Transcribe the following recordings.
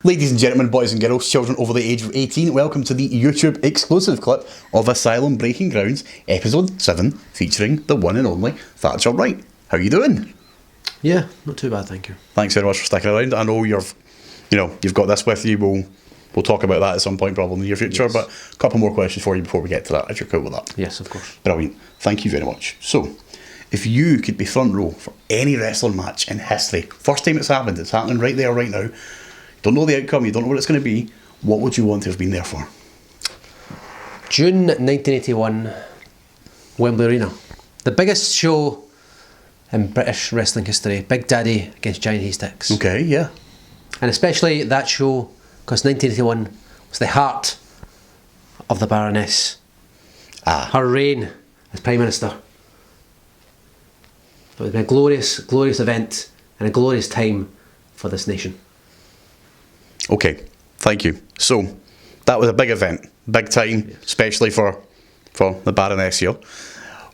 Ladies and gentlemen, boys and girls, children over the age of 18, welcome to the YouTube exclusive clip of Asylum Breaking Ground, Episode 7, featuring the one and only Thatcher Wright. How you doing? Yeah, not too bad, thank you. Thanks very much for sticking around. I know you've got this with you. We'll talk about that at some point probably in the near future, yes. But a couple more questions for you before we get to that, if you're cool with that. Yes, of course. Brilliant. Thank you very much. So, if you could be front row for any wrestling match in history, first time it's happened, it's happening right there, right now, don't know the outcome, you don't know what it's going to be, what would you want to have been there for? June 1981, Wembley Arena. The biggest show in British wrestling history. Big Daddy against Giant Haystacks. Okay, yeah. And especially that show, because 1981 was the heart of the Baroness. Her reign as Prime Minister. It would be a glorious, glorious event and a glorious time for this nation. Okay, thank you. So, that was a big event, big time, yes. Especially for the Baroness here.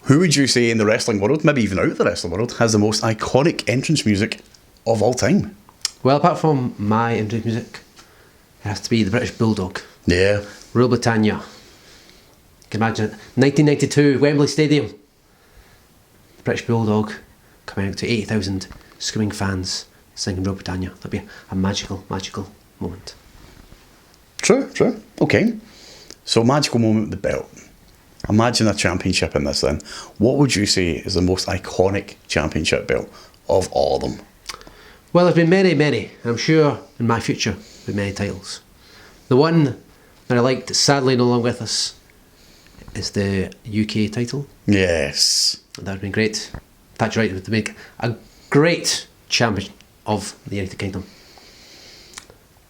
Who would you say in the wrestling world, maybe even out of the wrestling world, has the most iconic entrance music of all time? Well, apart from my entrance music, it has to be the British Bulldog. Yeah. Rule Britannia. You can imagine it. 1992, Wembley Stadium. The British Bulldog coming out to 80,000 screaming fans singing Rule Britannia. That'd be a magical, magical moment. True. Okay. So, magical moment with the belt. Imagine a championship in this then. What would you say is the most iconic championship belt of all of them? Well, there's been many, and I'm sure in my future there'll be many titles. The one that I liked, that's sadly no longer with us, is the UK title. Yes. That would have been great. Thatcher Wright would make a great champion of the United Kingdom.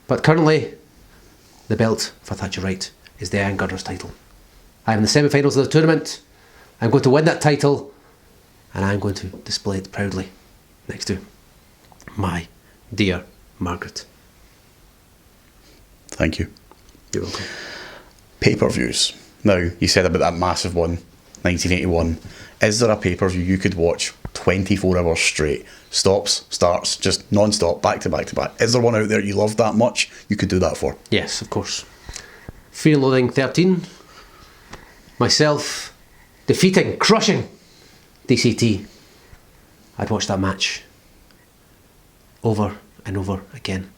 But currently, the belt for Thatcher Wright is the Iron Girders title. I'm in the semi-finals of the tournament. I'm going to win that title, and I'm going to display it proudly next to my dear Margaret. Thank you. You're welcome. Pay-per-views. Now, you said about that massive one, 1981. Is there a pay-per-view you could watch 24 hours straight? Stops, starts, just non-stop, back to back to back. Is there one out there you love that much you could do that for? Yes, of course. Fear and Loathing 13. Myself defeating, crushing DCT. I'd watch that match over and over again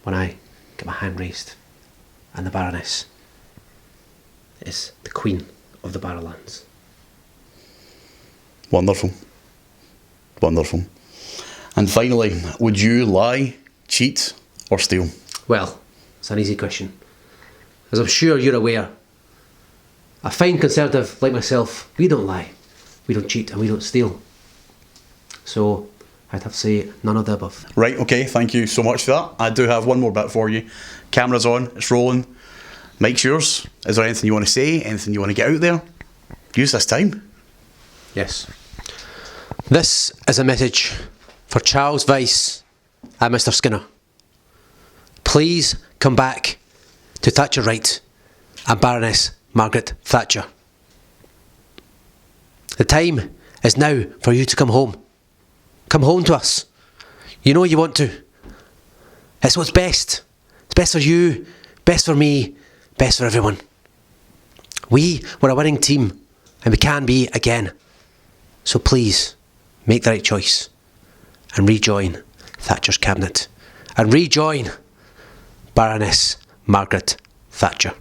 when I get my hand raised and the Baroness is the Queen of the Barrowlands. Wonderful. And finally, would you lie, cheat or steal? Well, it's an easy question. As I'm sure you're aware, a fine Conservative like myself, we don't lie, we don't cheat and we don't steal. So I'd have to say none of the above. Right, okay, thank you so much for that. I do have one more bit for you. Camera's on, it's rolling. Mic's yours. Is there anything you want to say, anything you want to get out there? Use this time. Yes. This is a message for Charles Weiss and Mr. Skinner. Please come back to Thatcher Wright and Baroness Margaret Thatcher. The time is now for you to come home. Come home to us. You know you want to. It's what's best. It's best for you, best for me, best for everyone. We were a winning team and we can be again. So please, make the right choice and rejoin Thatcher's cabinet and rejoin Baroness Margaret Thatcher.